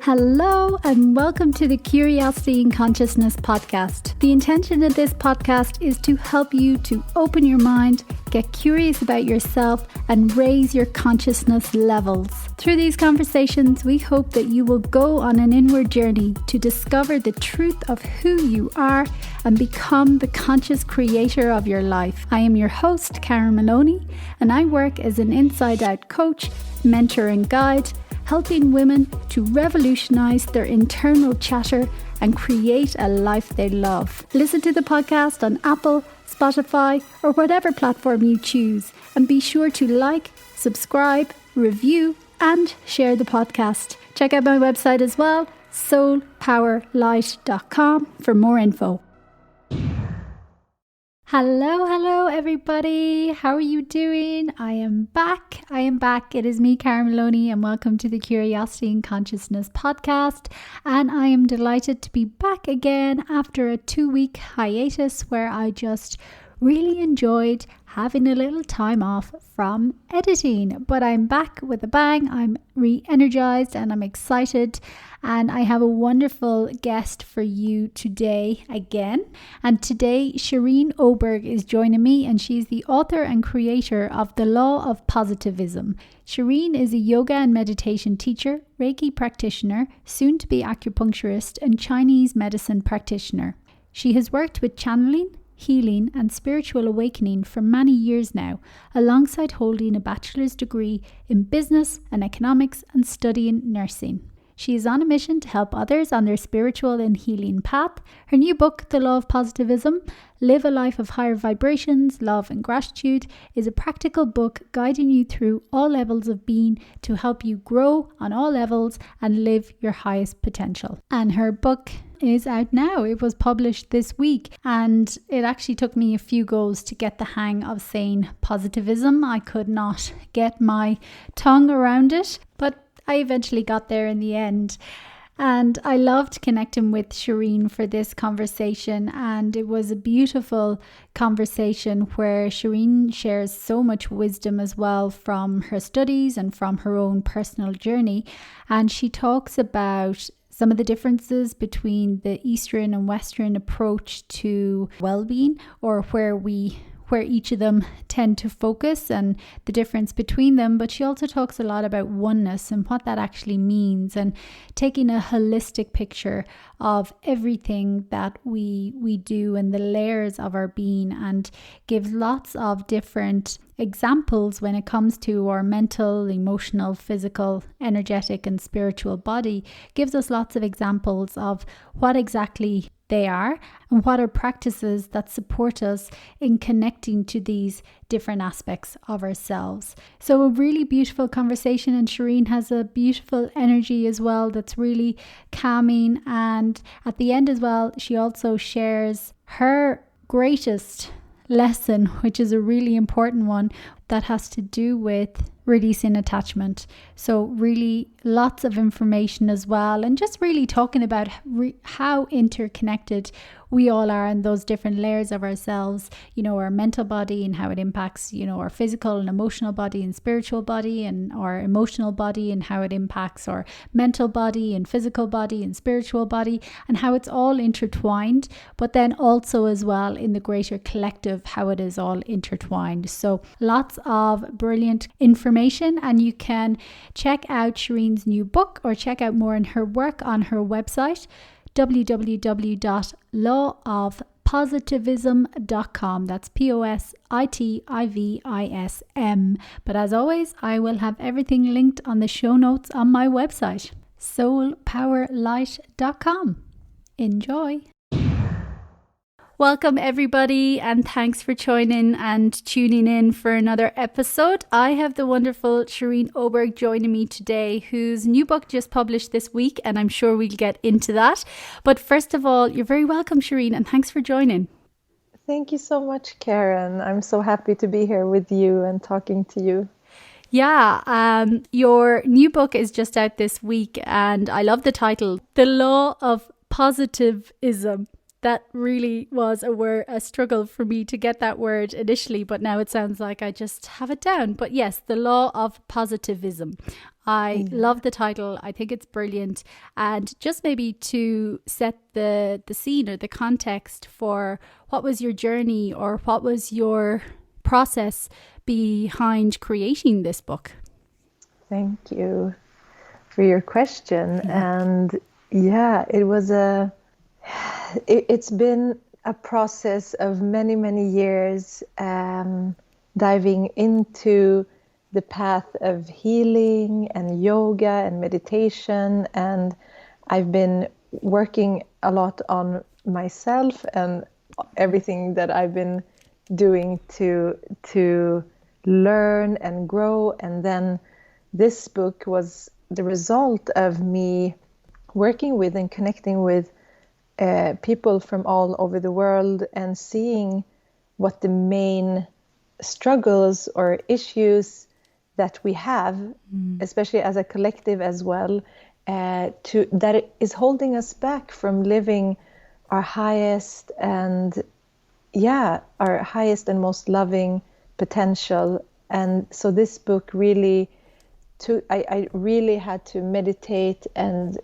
Hello and welcome to the Curiosity and Consciousness podcast. The intention of this podcast is to help you to open your mind, get curious about yourself and raise your consciousness levels. Through these conversations, we hope that you will go on an inward journey to discover the truth of who you are and become the conscious creator of your life. I am your host, Karen Maloney, and I work as an inside-out coach, mentor and guide, helping women to revolutionize their internal chatter and create a life they love. Listen to the podcast on Apple, Spotify, or whatever platform you choose. And be sure to like, subscribe, review, and share the podcast. Check out my website as well, soulpowerlight.com, for more info. Hello everybody. How are you doing? I am back. It is me, Karen Maloney, and welcome to the Curiosity and Consciousness podcast. And I am delighted to be back again after a 2-week hiatus where I just really enjoyed having a little time off from editing. But I'm back with a bang. I'm re-energized and I'm excited. And I have a wonderful guest for you today again. And today, Shereen Öberg is joining me, and she's the author and creator of The Law of Positivism. Shereen is a yoga and meditation teacher, reiki practitioner, soon to be acupuncturist, and Chinese medicine practitioner. She has worked with channeling, healing and spiritual awakening for many years now, alongside holding a bachelor's degree in business and economics and studying nursing. She is on a mission to help others on their spiritual and healing path. Her new book, The Law of Positivism, Live a Life of Higher Vibrations, Love and Gratitude, is a practical book guiding you through all levels of being to help you grow on all levels and live your highest potential. And her book is out now. It was published this week, and it actually took me a few goes to get the hang of saying positivism. I could not get my tongue around it, but I eventually got there in the end. And I loved connecting with Shereen for this conversation, and it was a beautiful conversation where Shereen shares so much wisdom as well from her studies and from her own personal journey. And she talks about some of the differences between the Eastern and Western approach to well-being, or where each of them tend to focus and the difference between them. But she also talks a lot about oneness and what that actually means, and taking a holistic picture of everything that we do and the layers of our being, and gives lots of different examples when it comes to our mental, emotional, physical, energetic and spiritual body. Gives us lots of examples of what exactly they are and what are practices that support us in connecting to these different aspects of ourselves. So a really beautiful conversation, and Shereen has a beautiful energy as well that's really calming. And at the end as well, she also shares her greatest lesson, which is a really important one, that has to do with releasing attachment. So really lots of information as well, and just really talking about how interconnected we all are in those different layers of ourselves, our mental body and how it impacts, our physical and emotional body and spiritual body, and our emotional body and how it impacts our mental body and physical body and spiritual body, and how it's all intertwined, but then also as well in the greater collective, how it is all intertwined. So lots of brilliant information, and you can check out Shereen's new book or check out more in her work on her website, www.lawofpositivism.com. That's positivism. But as always, I will have everything linked on the show notes on my website, soulpowerlight.com. Enjoy. Welcome everybody, and thanks for joining and tuning in for another episode. I have the wonderful Shereen Öberg joining me today, whose new book just published this week, and I'm sure we'll get into that. But first of all, you're very welcome, Shereen, and thanks for joining. Thank you so much, Karen. I'm so happy to be here with you and talking to you. Yeah, your new book is just out this week, and I love the title, The Law of Positivism. That really was a struggle for me to get that word initially, but now it sounds like I just have it down. But yes, the law of positivism. I love the title. I think it's brilliant. And just maybe to set the scene or the context for what was your journey or what was your process behind creating this book? Thank you for your question. And yeah, it's been a process of many, many years diving into the path of healing and yoga and meditation. And I've been working a lot on myself and everything that I've been doing to learn and grow. And then this book was the result of me working with and connecting with people from all over the world and seeing what the main struggles or issues that we have, especially as a collective as well, that is holding us back from living our highest and most loving potential. And so this book really I really had to meditate and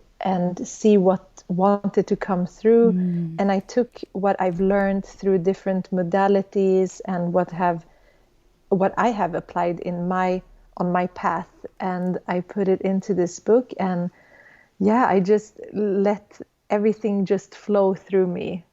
see what wanted to come through. And I took what I've learned through different modalities and what I have applied on my path, and I put it into this book. And I just let everything just flow through me.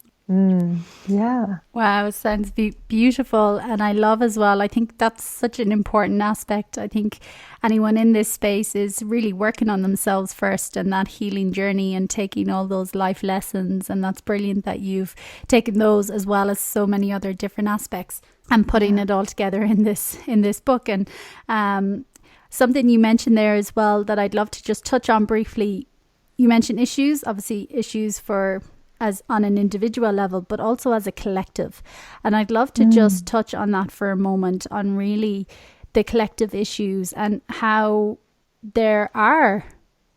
Wow, it sounds beautiful. And I love as well, I think that's such an important aspect. I think anyone in this space is really working on themselves first and that healing journey and taking all those life lessons. And that's brilliant that you've taken those as well as so many other different aspects and putting it all together in this book. And something you mentioned there as well that I'd love to just touch on briefly. You mentioned issues for as on an individual level, but also as a collective. And I'd love to just touch on that for a moment, on really the collective issues and how there are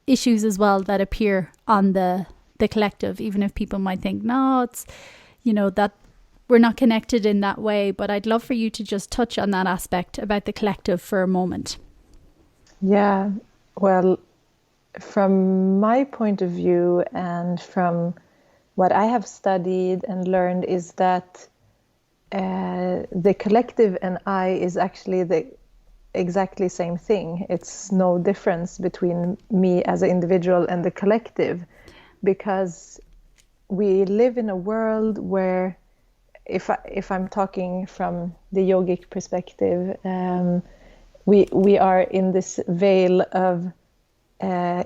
issues as well that appear on the collective, even if people might think, no, it's, that we're not connected in that way. But I'd love for you to just touch on that aspect about the collective for a moment. Yeah, well, from my point of view and from what I have studied and learned is that the collective and I is actually the exactly same thing. It's no difference between me as an individual and the collective, because we live in a world where, if I'm talking from the yogic perspective, we are in this veil of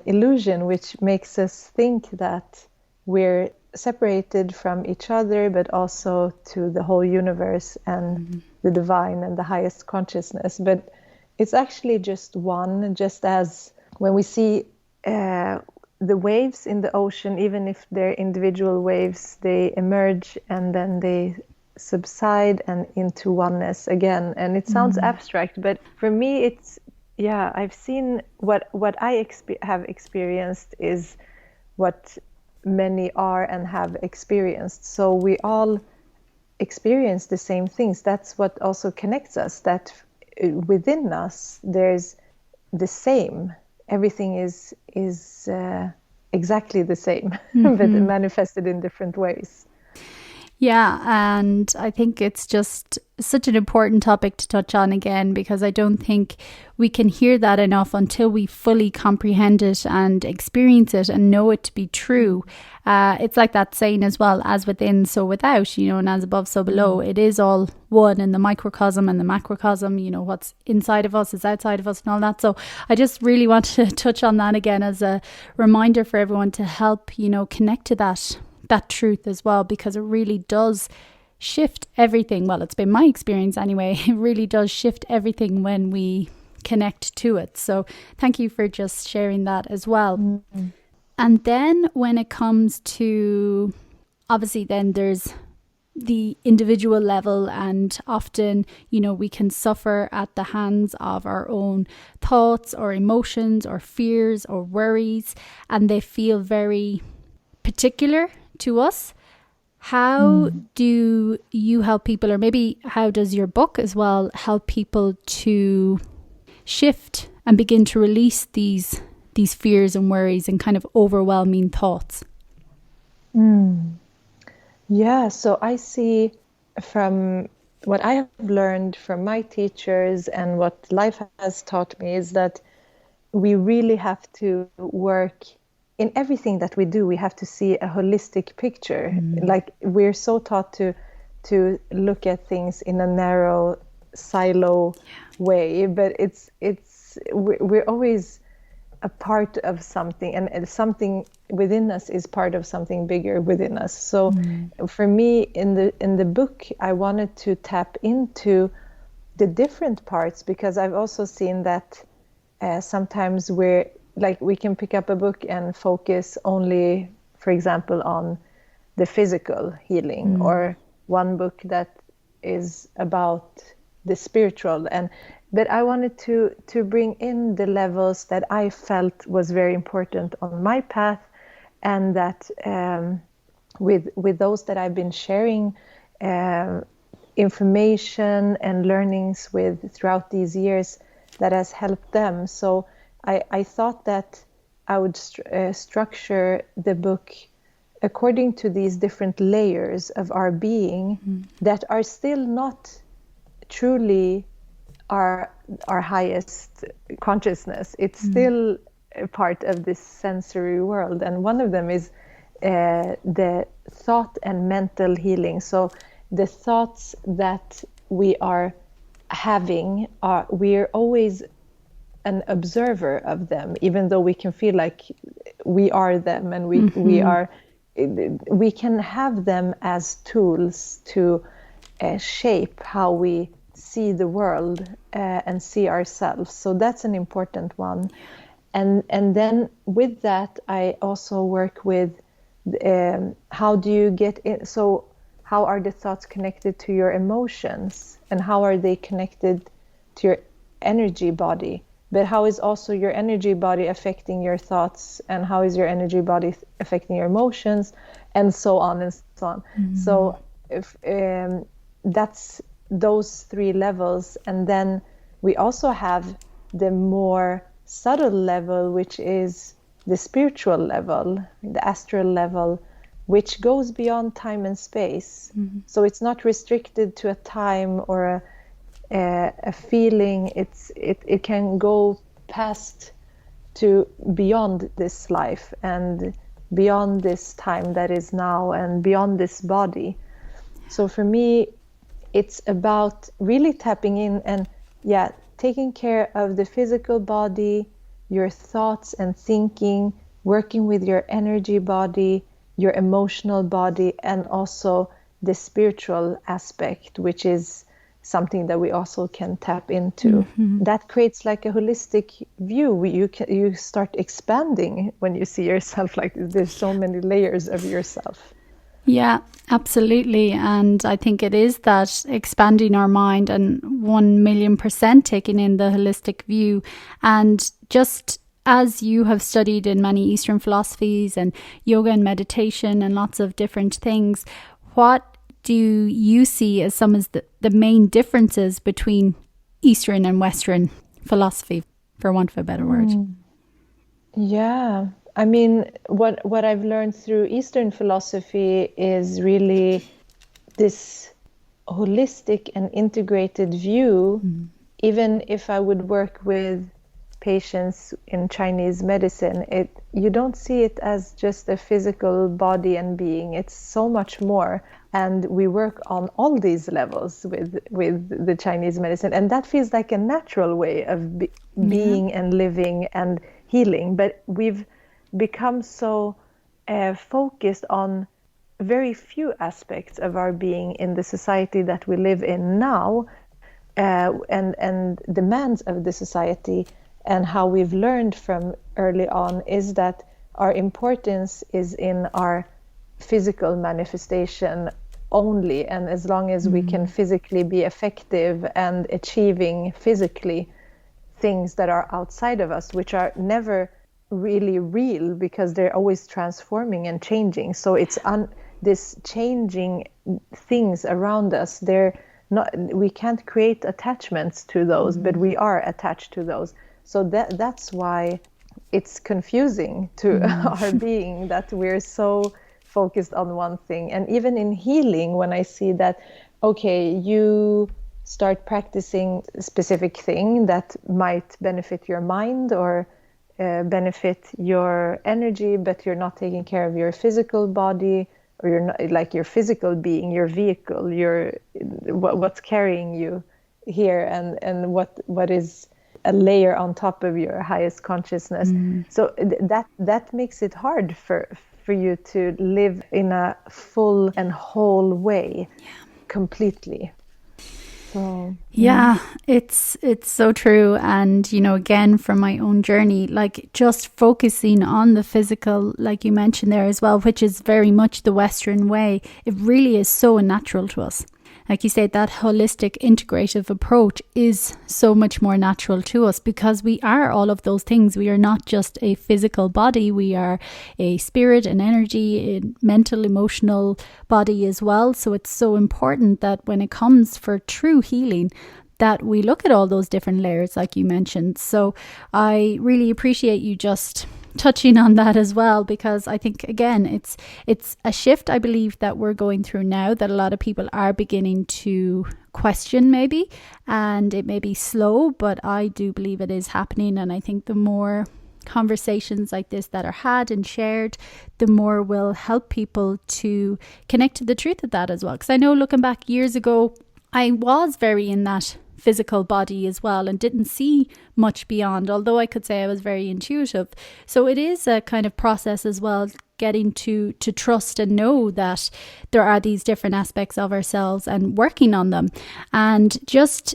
illusion, which makes us think that we're separated from each other, but also to the whole universe and the divine and the highest consciousness. But it's actually just one, just as when we see the waves in the ocean, even if they're individual waves, they emerge and then they subside and into oneness again. And it sounds abstract, but for me, it's, I've seen what I have experienced is what many are and have experienced. So we all experience the same things. That's what also connects us, that within us there's the same. Everything is exactly the same, but manifested in different ways. Yeah, and I think it's just such an important topic to touch on again, because I don't think we can hear that enough until we fully comprehend it and experience it and know it to be true. It's like that saying as well, as within, so without, and as above, so below. It is all one in the microcosm and the macrocosm, what's inside of us is outside of us and all that. So I just really want to touch on that again as a reminder for everyone to help, connect to that truth as well, because it really does shift everything. Well, it's been my experience anyway. It really does shift everything when we connect to it. So thank you for just sharing that as well. And then when it comes to, obviously then there's the individual level, and often, we can suffer at the hands of our own thoughts or emotions or fears or worries, and they feel very particular to us. How do you help people, or maybe how does your book as well help people to shift and begin to release these fears and worries and kind of overwhelming thoughts? Yeah, so I see from what I have learned from my teachers and what life has taught me is that we really have to work in everything that we do. We have to see a holistic picture. Like we're so taught to look at things in a narrow silo way, but we're always a part of something, and something within us is part of something bigger within us. So for me, in the book, I wanted to tap into the different parts, because I've also seen that sometimes we can pick up a book and focus only, for example, on the physical healing, or one book that is about the spiritual. But I wanted to bring in the levels that I felt was very important on my path, and that with those that I've been sharing information and learnings with throughout these years, that has helped them. So I thought that I would structure the book according to these different layers of our being that are still not truly our highest consciousness. It's still a part of this sensory world, and one of them is the thought and mental healing. So the thoughts that we are having, we're always an observer of them, even though we can feel like we are them, and we can have them as tools to shape how we see the world and see ourselves. So that's an important one. And then with that, I also work with how do you get in? So how are the thoughts connected to your emotions, and how are they connected to your energy body? But how is also your energy body affecting your thoughts, and how is your energy body affecting your emotions, and so on and so on. So if that's those three levels. And then we also have the more subtle level, which is the spiritual level, the astral level, which goes beyond time and space. So it's not restricted to a time or a feeling. It can go past to beyond this life, and beyond this time that is now, and beyond this body. So for me, it's about really tapping in and taking care of the physical body, your thoughts and thinking, working with your energy body, your emotional body, and also the spiritual aspect, which is something that we also can tap into. That creates like a holistic view. You start expanding when you see yourself like this. There's so many layers of yourself. Yeah, absolutely. And I think it is that expanding our mind, and 1,000,000% taking in the holistic view. And just as you have studied in many Eastern philosophies and yoga and meditation and lots of different things, what do you see as some of the main differences between Eastern and Western philosophy, for want of a better word? Yeah. I mean, what I've learned through Eastern philosophy is really this holistic and integrated view. Even if I would work with patients in Chinese medicine, you don't see it as just a physical body and being. It's so much more. And we work on all these levels with the Chinese medicine. And that feels like a natural way of being and living and healing. But we've become so focused on very few aspects of our being in the society that we live in now, and demands of the society. And how we've learned from early on is that our importance is in our physical manifestation only. And as long as we can physically be effective and achieving physically things that are outside of us, which are never really real because they're always transforming and changing. So it's this changing things around us. They're not. We can't create attachments to those, but we are attached to those. So that's why it's confusing to our being that we're so focused on one thing. And even in healing, when I see that, okay, you start practicing a specific thing that might benefit your mind or benefit your energy, but you're not taking care of your physical body, or you're not, like your physical being, your vehicle, your what's carrying you here, and what is a layer on top of your highest consciousness. So that makes it hard for you to live in a full and whole way, completely. So yeah, it's so true. And, you know, again, from my own journey, like just focusing on the physical, like you mentioned there as well, which is very much the Western way, it really is so unnatural to us. Like you said, that holistic integrative approach is so much more natural to us because we are all of those things. We are not just a physical body. We are a spirit, an energy, a mental, emotional body as well. So it's so important that when it comes for true healing, that we look at all those different layers, like you mentioned. So I really appreciate you just touching on that as well, because I think, again, it's a shift, I believe, that we're going through now, that a lot of people are beginning to question maybe, and it may be slow, but I do believe it is happening. And I think the more conversations like this that are had and shared, the more will help people to connect to the truth of that as well. Because I know, looking back years ago, I was very in that physical body as well and didn't see much beyond, although I could say I was very intuitive. So it is a kind of process as well, getting to trust and know that there are these different aspects of ourselves and working on them. And just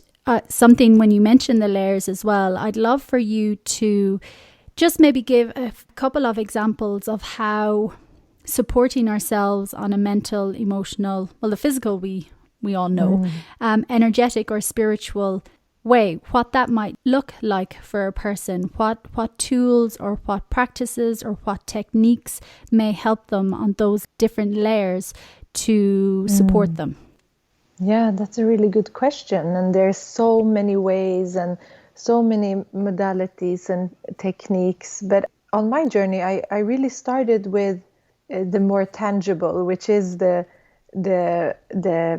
something, when you mention the layers as well, I'd love for you to just maybe give a couple of examples of how supporting ourselves on a mental, emotional, well, the physical we all know, energetic or spiritual way, what that might look like for a person, what tools or what practices or what techniques may help them on those different layers to support them. Yeah, that's a really good question. And there's so many ways and so many modalities and techniques. But on my journey, I really started with the more tangible, which is the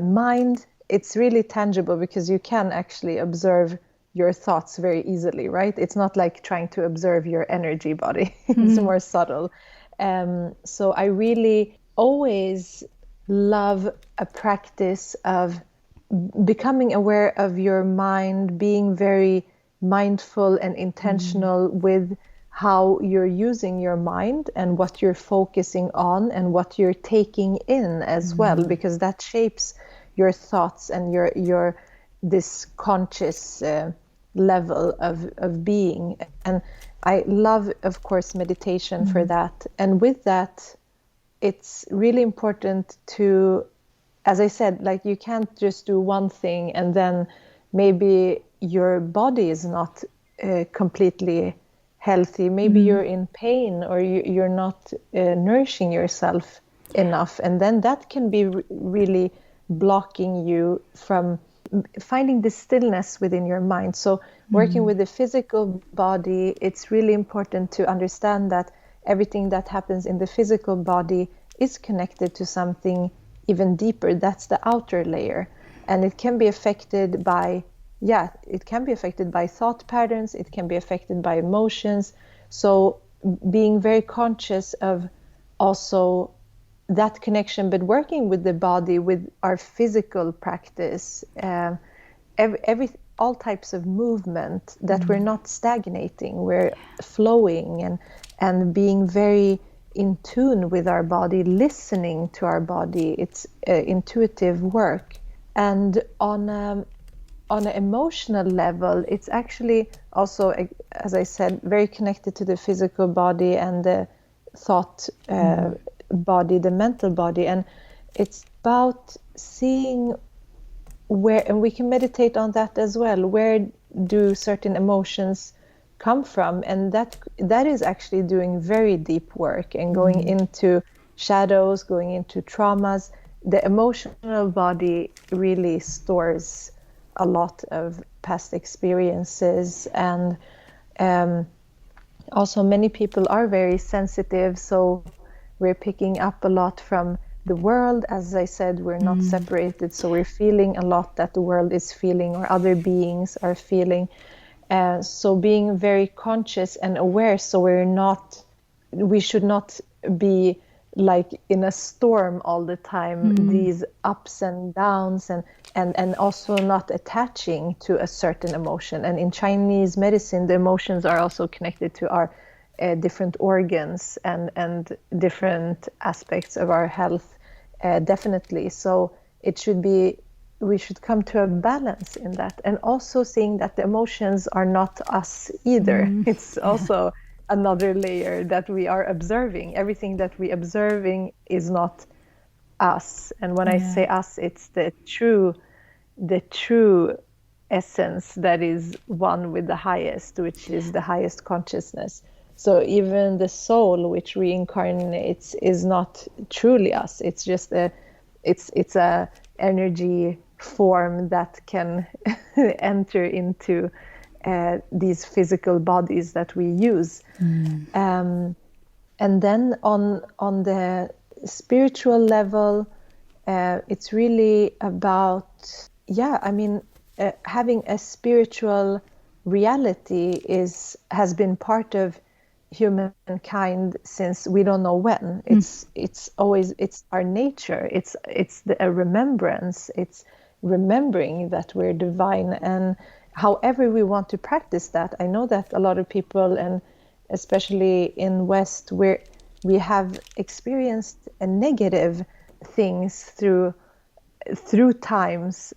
mind. It's really tangible because you can actually observe your thoughts very easily, right? It's not like trying to observe your energy body. It's more subtle. So I really always love a practice of becoming aware of your mind, being very mindful and intentional with how you're using your mind and what you're focusing on and what you're taking in as well, because that shapes your thoughts and your this conscious level of being. And I love, of course, meditation for that. And with that, it's really important to, as I said, like you can't just do one thing and then maybe your body is not completely healthy. Maybe you're in pain or you're not nourishing yourself enough. And then that can be really blocking you from finding the stillness within your mind. So working with the physical body, it's really important to understand that everything that happens in the physical body is connected to something even deeper. That's the outer layer. And it can be affected by thought patterns. It can be affected by emotions. So being very conscious of also that connection, but working with the body, with our physical practice, all types of movement, that we're not stagnating, we're flowing and being very in tune with our body, listening to our body. It's intuitive work. And on an emotional level, it's actually also, as I said, very connected to the physical body and the thought body, the mental body. And it's about seeing where, and we can meditate on that as well, where do certain emotions come from? And that is actually doing very deep work and going into shadows, going into traumas. The emotional body really stores a lot of past experiences, and Also, many people are very sensitive, so we're picking up a lot from the world. As I said, we're not separated, so we're feeling a lot that the world is feeling or other beings are feeling. So being very conscious and aware, so we should not be like in a storm all the time, these ups and downs, and also not attaching to a certain emotion. And in Chinese medicine, the emotions are also connected to our different organs and different aspects of our health, definitely. So we should come to a balance in that, and also seeing that the emotions are not us either. It's also another layer that we are observing. Everything that we observing is not us. And when I say us, it's the true essence that is one with the highest, which is the highest consciousness. So even the soul which reincarnates is not truly us. It's just it's a energy form that can enter into these physical bodies that we use. And then on the spiritual level, it's really about, having a spiritual reality has been part of humankind since we don't know when. It's our nature. It's a remembrance. It's remembering that we're divine, and however we want to practice that. I know that a lot of people, and especially in West, where we have experienced negative things through times,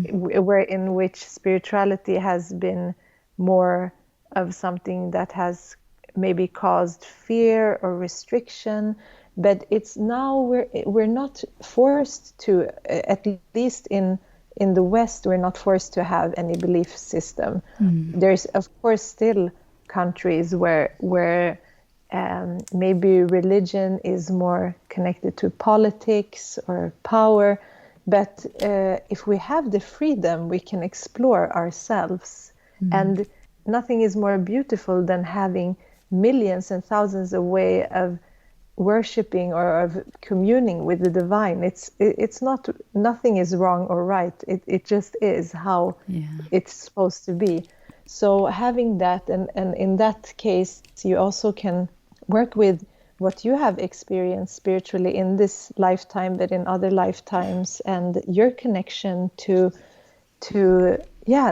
where in which spirituality has been more of something that has maybe caused fear or restriction. But it's now we're not forced to, at least in the West, we're not forced to have any belief system. There's of course still countries where maybe religion is more connected to politics or power. But if we have the freedom, we can explore ourselves. And nothing is more beautiful than having millions and thousands of ways of worshipping or of communing with the divine. It's not, nothing is wrong or right. It just is how it's supposed to be. So having that, and in that case, you also can work with what you have experienced spiritually in this lifetime, but in other lifetimes, and your connection to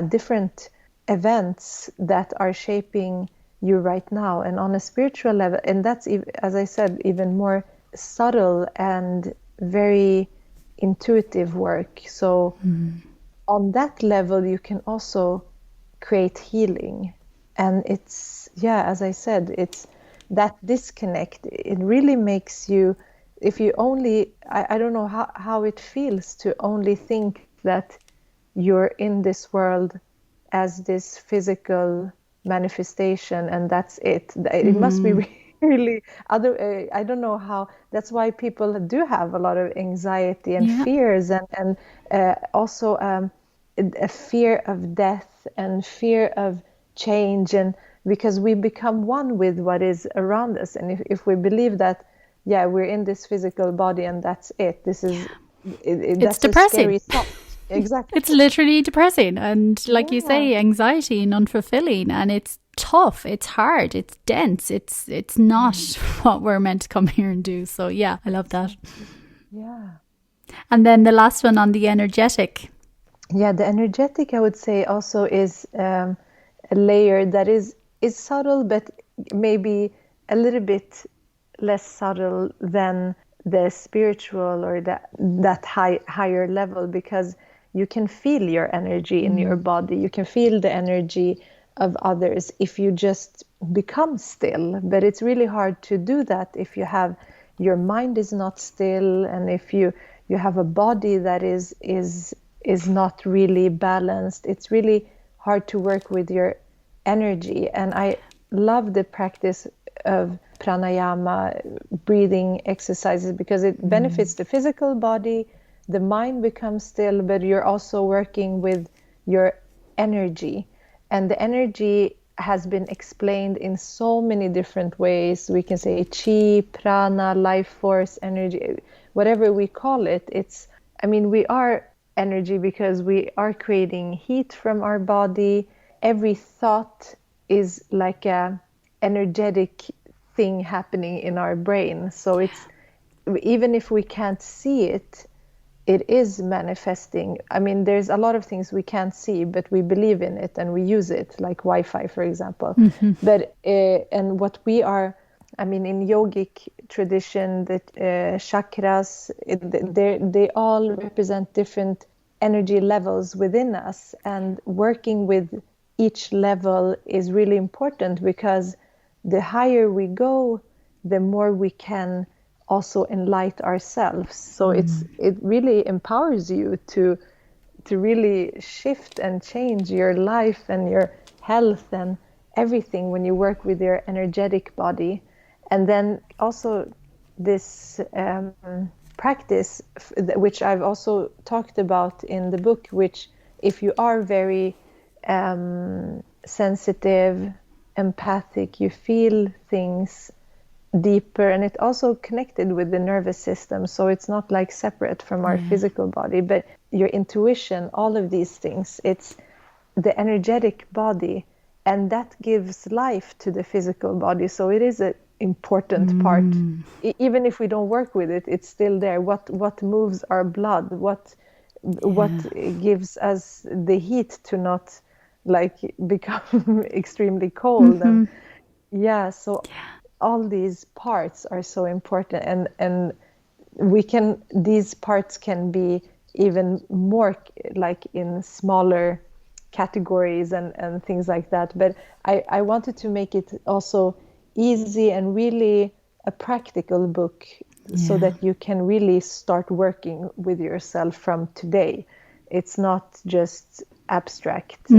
different events that are shaping you right now, and on a spiritual level. And that's, as I said, even more subtle and very intuitive work. So on that level, you can also create healing. And it's, as I said, it's that disconnect. It really makes you, if you only, I don't know how it feels to only think that you're in this world as this physical manifestation, and that's it. It must be really I don't know how. That's why people do have a lot of anxiety and fears, and also a fear of death and fear of change, and because we become one with what is around us. And if we believe that we're in this physical body and that's it, this is it's that's depressing. a scary thought. Exactly. It's literally depressing, and like you say, anxiety and unfulfilling, and it's tough, it's hard, it's dense, it's not what we're meant to come here and do. So I love that. And then the last one on the energetic. The energetic, I would say, also is a layer that is subtle, but maybe a little bit less subtle than the spiritual or that higher level, because you can feel your energy in your body. You can feel the energy of others if you just become still. But it's really hard to do that if your mind is not still, and if you have a body that is not really balanced. It's really hard to work with your energy. And I love the practice of pranayama, breathing exercises, because it benefits the physical body. The mind becomes still, but you're also working with your energy. And the energy has been explained in so many different ways. We can say chi, prana, life force, energy, whatever we call it. We are energy because we are creating heat from our body. Every thought is like a energetic thing happening in our brain. So even if we can't see it, it is manifesting. There's a lot of things we can't see, but we believe in it and we use it, like Wi-Fi, for example. But and what we are, in yogic tradition, the chakras, they all represent different energy levels within us, and working with each level is really important, because the higher we go, the more we can also enlighten ourselves. So it really empowers you to really shift and change your life and your health and everything when you work with your energetic body. And then also this practice, which I've also talked about in the book, which if you are very sensitive, empathic, you feel things deeper, and it also connected with the nervous system, so it's not like separate from our physical body, but your intuition, all of these things, it's the energetic body, and that gives life to the physical body. So it is an important part. Even if we don't work with it, it's still there. What moves our blood, what gives us the heat to not like become extremely cold. And so all these parts are so important, and these parts can be even more like in smaller categories and things like that. But I wanted to make it also easy and really a practical book, so that you can really start working with yourself from today. It's not just abstract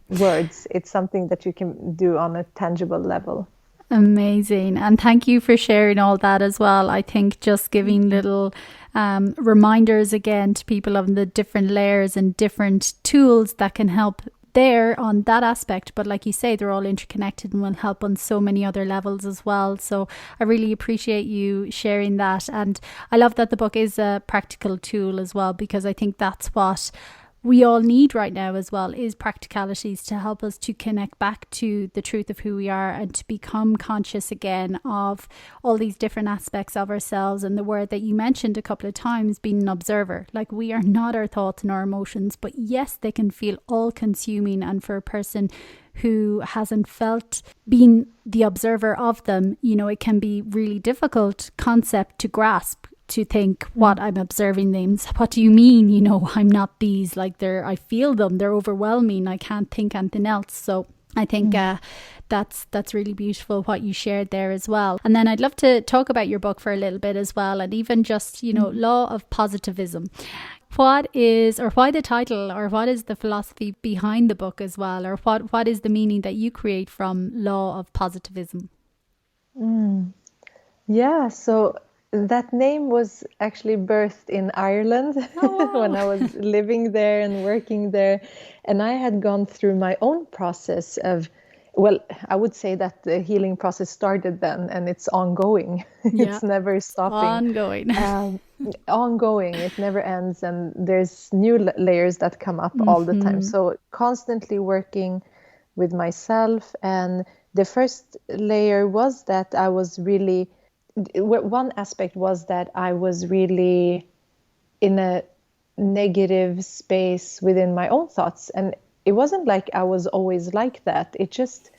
words. It's something that you can do on a tangible level. Amazing. And thank you for sharing all that as well. I think just giving little reminders again to people of the different layers and different tools that can help there on that aspect. But like you say, they're all interconnected and will help on so many other levels as well. So I really appreciate you sharing that. And I love that the book is a practical tool as well, because I think that's what we all need right now as well, is practicalities to help us to connect back to the truth of who we are, and to become conscious again of all these different aspects of ourselves. And the word that you mentioned a couple of times, being an observer, like we are not our thoughts and our emotions, but yes, they can feel all consuming. And for a person who hasn't felt being the observer of them, it can be really difficult concept to grasp, to think what I'm observing them. What do you mean? I'm not these, like I feel them, they're overwhelming, I can't think anything else. So I think that's really beautiful what you shared there as well. And then I'd love to talk about your book for a little bit as well, and even just, Law of Positivism. What is, or why the title, or what is the philosophy behind the book as well, or what is the meaning that you create from Law of Positivism? So that name was actually birthed in Ireland. Oh, wow. When I was living there and working there. And I had gone through my own process of, I would say that the healing process started then, and it's ongoing. Yeah. It's never stopping. Ongoing. It never ends. And there's new layers that come up all the time. So constantly working with myself. And the first layer was that I was really, one aspect was that I was really in a negative space within my own thoughts. And it wasn't like I was always like that. It just,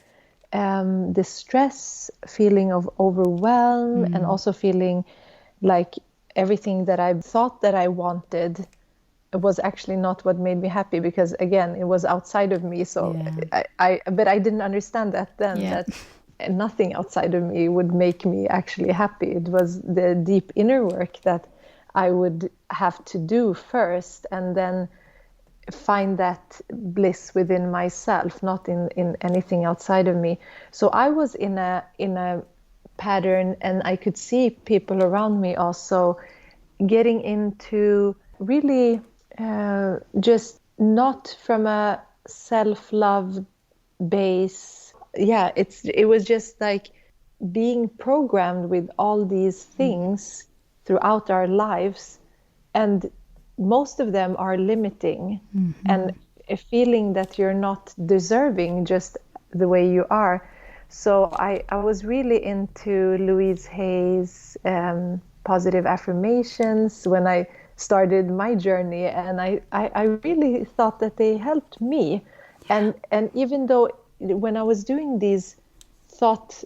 the stress, feeling of overwhelm, and also feeling like everything that I thought that I wanted was actually not what made me happy, because again, it was outside of me. So but I didn't understand that then, that nothing outside of me would make me actually happy. It was the deep inner work that I would have to do first, and then find that bliss within myself, not in anything outside of me. So I was in a pattern, and I could see people around me also getting into really just not from a self-love base. Yeah, it was just like being programmed with all these things throughout our lives, and most of them are limiting, and a feeling that you're not deserving just the way you are. So I was really into Louise Hay's positive affirmations when I started my journey, and I really thought that they helped me. And even though when I was doing these thought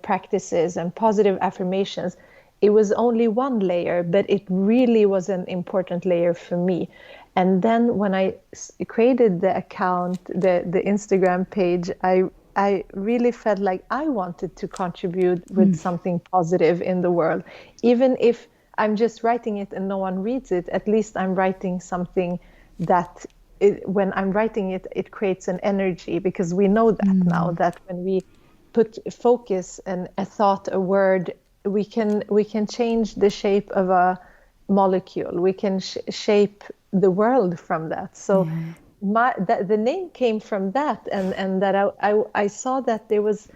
practices and positive affirmations, it was only one layer, but it really was an important layer for me. And then when I created the account, the Instagram page, I really felt like I wanted to contribute with something positive in the world. Even if I'm just writing it and no one reads it, at least I'm writing something that when I'm writing it, it creates an energy, because we know that now, that when we put focus and a thought, a word, we can change the shape of a molecule. We can shape the world from that. So the name came from that, and that I saw that there was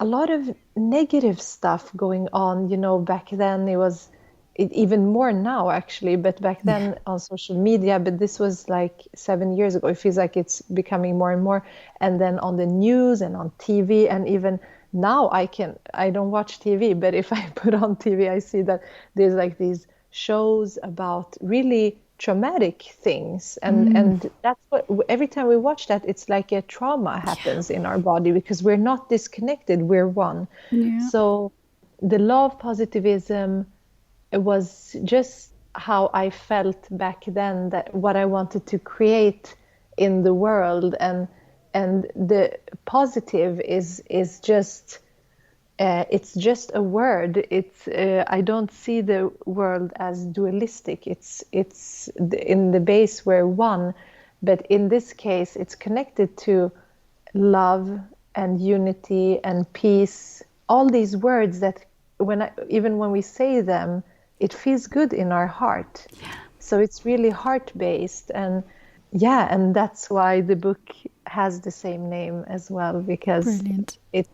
a lot of negative stuff going on. Back then it was even more now, actually, but back then on social media. But this was like 7 years ago. It feels like it's becoming more and more. And then on the news and on TV, and even now I don't watch TV, but if I put on TV, I see that there's like these shows about really traumatic things, and that's what, every time we watch that, it's like a trauma happens in our body, because we're not disconnected, we're one. So the Law of Positivism, it was just how I felt back then, that what I wanted to create in the world. And the positive is just it's just a word. It's I don't see the world as dualistic. It's in the base we're one, but in this case it's connected to love and unity and peace. All these words that even when we say them, it feels good in our heart. So it's really heart-based, and that's why the book has the same name as well, because Brilliant. it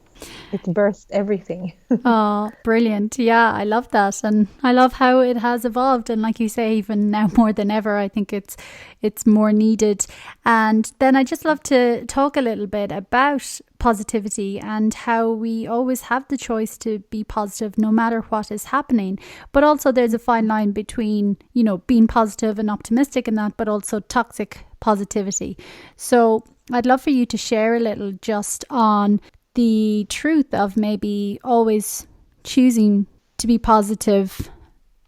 birthed everything. Oh, brilliant. Yeah, I love that. And I love how it has evolved. And like you say, even now more than ever, I think it's more needed. And then I just love to talk a little bit about positivity and how we always have the choice to be positive no matter what is happening. But also there's a fine line between, being positive and optimistic and that, but also toxic positivity. So I'd love for you to share a little just on the truth of maybe always choosing to be positive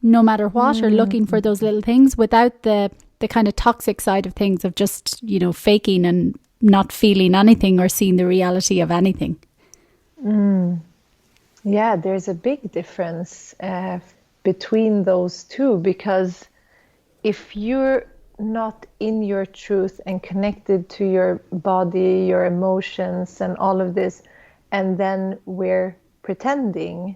no matter what, or looking for those little things without the kind of toxic side of things of just, faking and not feeling anything or seeing the reality of anything. Yeah, there's a big difference between those two, because if you're not in your truth and connected to your body, your emotions and all of this, and then we're pretending,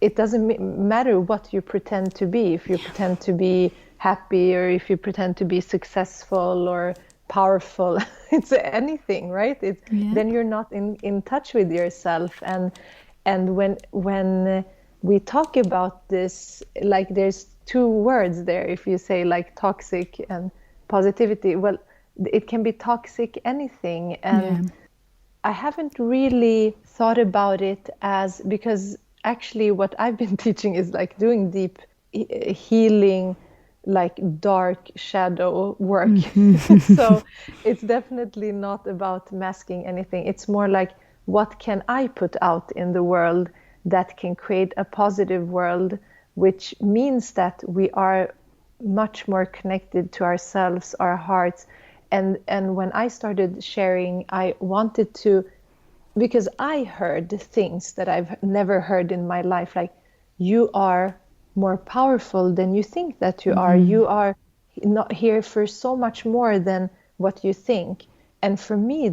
it doesn't matter what you pretend to be. If you pretend to be happy, or if you pretend to be successful or powerful, it's anything, right? Then you're not in touch with yourself. And when we talk about this, like there's two words there. If you say like toxic and positivity, well, it can be toxic anything. And I haven't really thought about it as, because actually what I've been teaching is like doing deep healing, like dark shadow work. So it's definitely not about masking anything. It's more like, what can I put out in the world that can create a positive world, which means that we are much more connected to ourselves, our hearts. And when I started sharing, I wanted to, because I heard things that I've never heard in my life, like, you are more powerful than you think that you are. You are not here for so much more than what you think. And for me,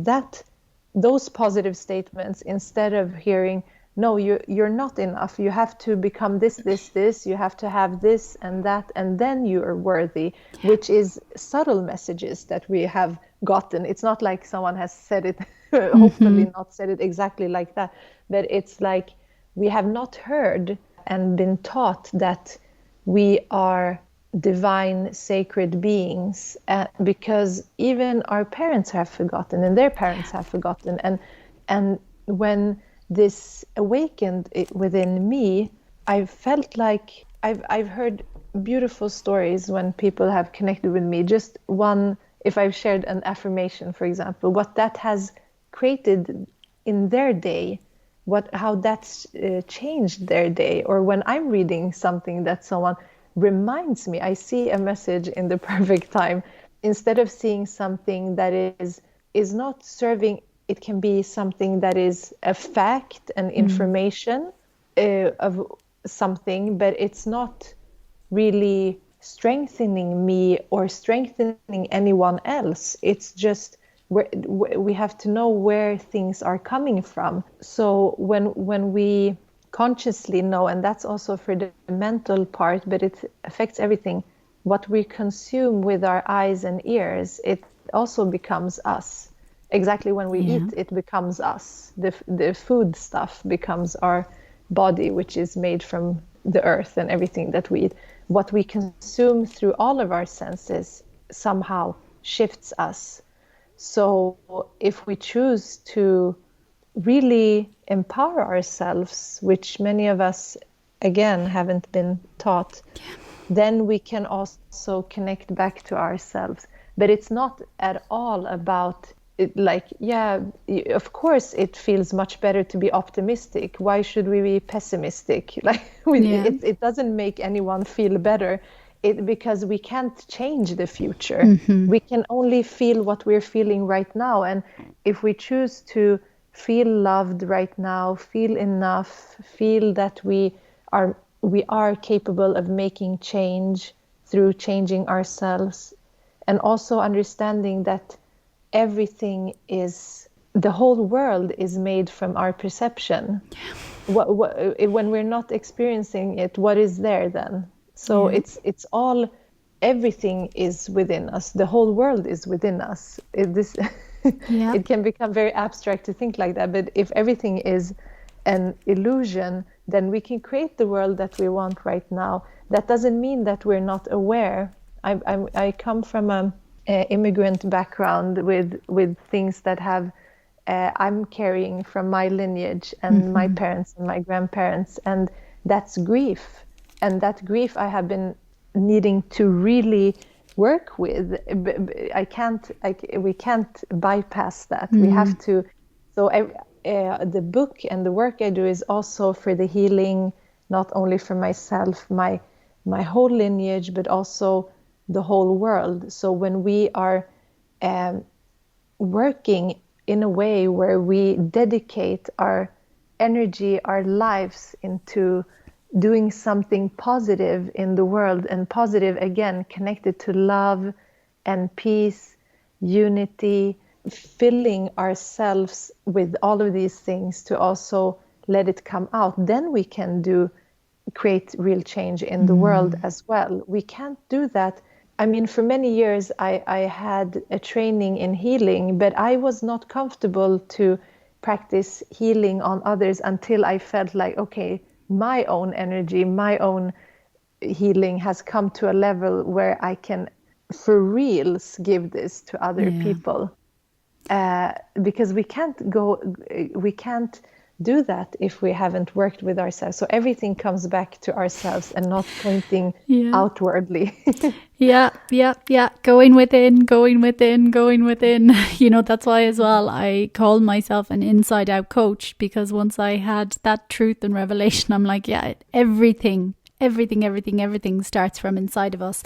those positive statements, instead of hearing, no, you're not enough, you have to become this, you have to have this and that, and then you are worthy, which is subtle messages that we have gotten. It's not like someone has said it, hopefully not said it exactly like that, but it's like we have not heard and been taught that we are divine, sacred beings, because even our parents have forgotten and their parents have forgotten. And when this awakened within me, I felt like I've heard beautiful stories when people have connected with me. Just one, if I've shared an affirmation, for example, what that has created in their day, how that's changed their day. Or when I'm reading something that someone reminds me, I see a message in the perfect time. Instead of seeing something that is not serving, it can be something that is a fact, an information of something, but it's not really strengthening me or strengthening anyone else. It's just we have to know where things are coming from. So when we consciously know, and that's also for the mental part, but it affects everything, what we consume with our eyes and ears, it also becomes us. Exactly, when we eat, it becomes us. The food stuff becomes our body, which is made from the earth and everything that we eat. What we consume through all of our senses somehow shifts us. So if we choose to really empower ourselves, which many of us, again, haven't been taught, then we can also connect back to ourselves. But it's not at all about it, like, of course it feels much better to be optimistic. Why should we be pessimistic? Like, it doesn't make anyone feel better. Because we can't change the future. We can only feel what we're feeling right now. And if we choose to feel loved right now, feel enough, feel that we are capable of making change through changing ourselves, and also understanding that the whole world is made from our perception. When we're not experiencing it, what is there then? So it's all, everything is within us. The whole world is within us. It can become very abstract to think like that. But if everything is an illusion, then we can create the world that we want right now. That doesn't mean that we're not aware. I come from an immigrant background with things that I'm carrying from my lineage and my parents and my grandparents, and that's grief. And that grief I have been needing to really work with. We can't bypass that. We have to. So the book and the work I do is also for the healing, not only for myself, my whole lineage, but also the whole world. So when we are working in a way where we dedicate our energy, our lives into doing something positive in the world, and positive, again, connected to love and peace, unity, filling ourselves with all of these things to also let it come out, then we can create real change in the world as well. We can't do that. I mean, for many years, I had a training in healing, but I was not comfortable to practice healing on others until I felt like, okay, my own energy, my own healing has come to a level where I can, for reals, give this to other people. Because we can't do that if we haven't worked with ourselves. So everything comes back to ourselves and not pointing outwardly. Yeah. Going within. You know, that's why as well I call myself an inside out coach, because once I had that truth and revelation, I'm like, everything starts from inside of us.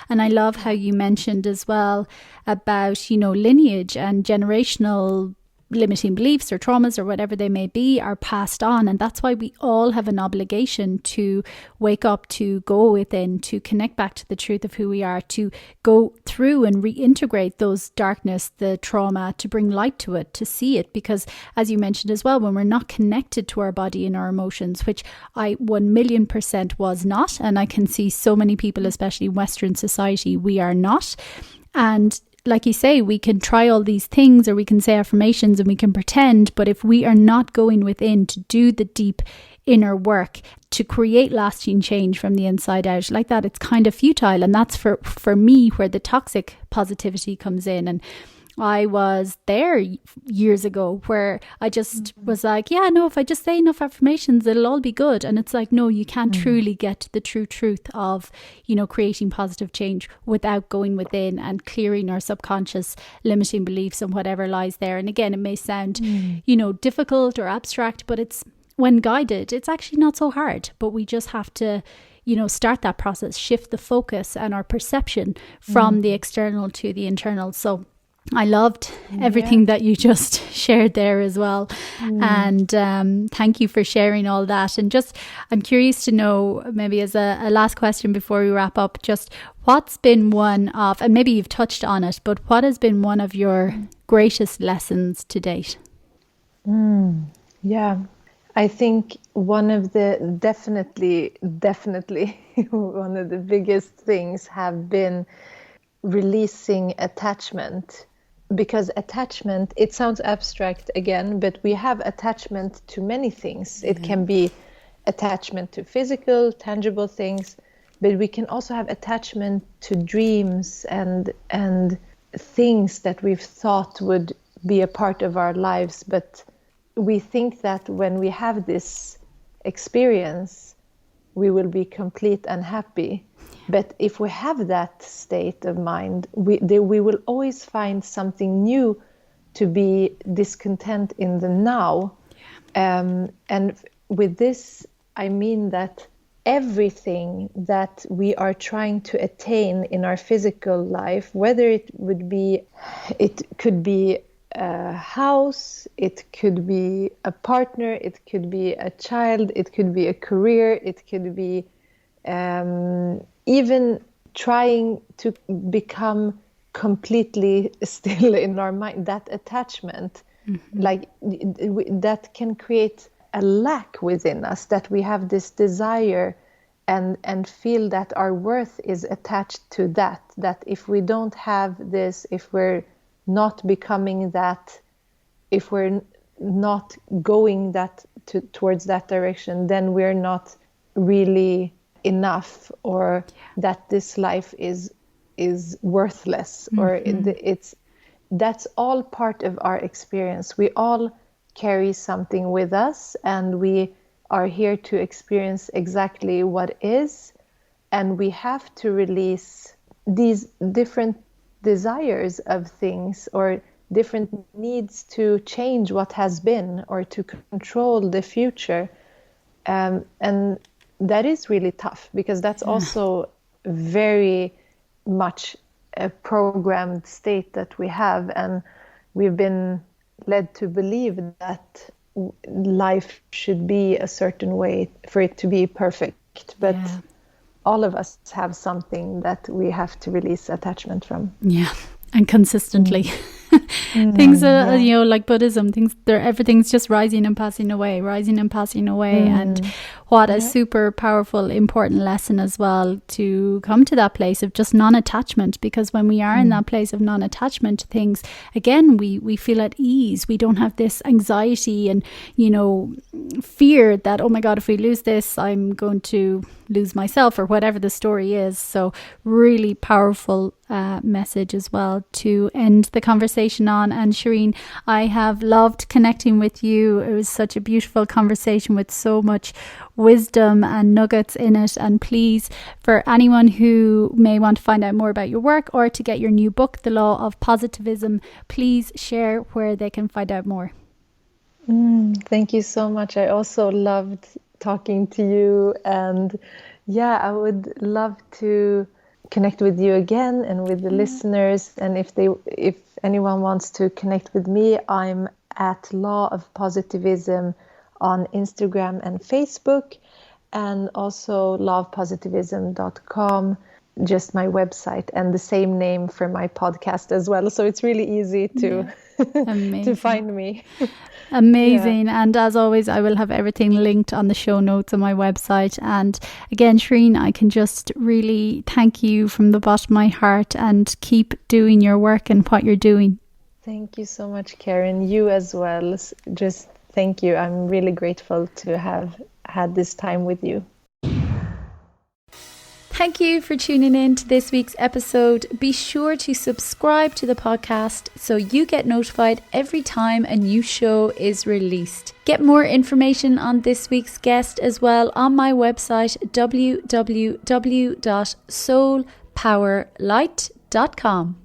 And I love how you mentioned as well about, lineage and generational limiting beliefs or traumas or whatever they may be are passed on. And that's why we all have an obligation to wake up, to go within, to connect back to the truth of who we are, to go through and reintegrate those darkness, the trauma, to bring light to it, to see it. Because as you mentioned as well, when we're not connected to our body and our emotions, which I 1,000,000% was not, and I can see so many people, especially in Western society, we are not. And like you say, we can try all these things, or we can say affirmations and we can pretend, but if we are not going within to do the deep inner work to create lasting change from the inside out like that, it's kind of futile. And that's for me where the toxic positivity comes in. And I was there years ago where I just was like, yeah, no, if I just say enough affirmations, it'll all be good. And it's like, no, you can't truly get the true truth of, you know, creating positive change without going within and clearing our subconscious limiting beliefs and whatever lies there. And again, it may sound, you know, difficult or abstract, but it's, when guided, it's actually not so hard. But we just have to, you know, start that process, shift the focus and our perception from the external to the internal. So I loved everything that you just shared there as well. And thank you for sharing all that. And just, I'm curious to know, maybe as a last question before we wrap up, just what's been one of, and maybe you've touched on it, but what has been one of your greatest lessons to date? Yeah, I think one of the definitely one of the biggest things have been releasing attachment. Because attachment, it sounds abstract again, but we have attachment to many things. It can be attachment to physical, tangible things, but we can also have attachment to dreams and things that we've thought would be a part of our lives. But we think that when we have this experience, we will be complete and happy. But if we have that state of mind, we will always find something new to be discontent in the now. And with this, I mean that everything that we are trying to attain in our physical life, whether it could be a house, it could be a partner, it could be a child, it could be a career, it could be even trying to become completely still in our mind, that attachment, like that can create a lack within us, that we have this desire and feel that our worth is attached to that if we don't have this, if we're not becoming that, if we're not going towards that direction, then we're not really enough, or that this life is worthless, or that's all part of our experience. We all carry something with us, and we are here to experience exactly what is, and we have to release these different desires of things, or different needs to change what has been, or to control the future, and that is really tough, because that's also very much a programmed state that we have, and we've been led to believe that life should be a certain way for it to be perfect. But all of us have something that we have to release attachment from. Yeah, and consistently. Things are, you know, like Buddhism, everything's just rising and passing away. And what a super powerful, important lesson as well, to come to that place of just non-attachment. Because when we are in that place of non-attachment to things, again, we feel at ease. We don't have this anxiety and, you know, fear that, oh my God, if we lose this, I'm going to lose myself, or whatever the story is. So really powerful message as well to end the conversation on. And Shereen, I have loved connecting with you. It was such a beautiful conversation with so much wisdom and nuggets in it. And please, for anyone who may want to find out more about your work, or to get your new book, The Law of Positivism, please share where they can find out more. Thank you so much. I also loved talking to you, and I would love to connect with you again, and with the listeners. And if anyone wants to connect with me, I'm at Law of Positivism on Instagram and Facebook, and also lawofpositivism.com. just my website, and the same name for my podcast as well. So it's really easy to to find me. Amazing. Yeah. And as always, I will have everything linked on the show notes on my website. And again, Shereen, I can just really thank you from the bottom of my heart, and keep doing your work and what you're doing. Thank you so much, Karen. You as well. Just thank you. I'm really grateful to have had this time with you. Thank you for tuning in to this week's episode. Be sure to subscribe to the podcast so you get notified every time a new show is released. Get more information on this week's guest as well on my website, www.soulpowerlight.com.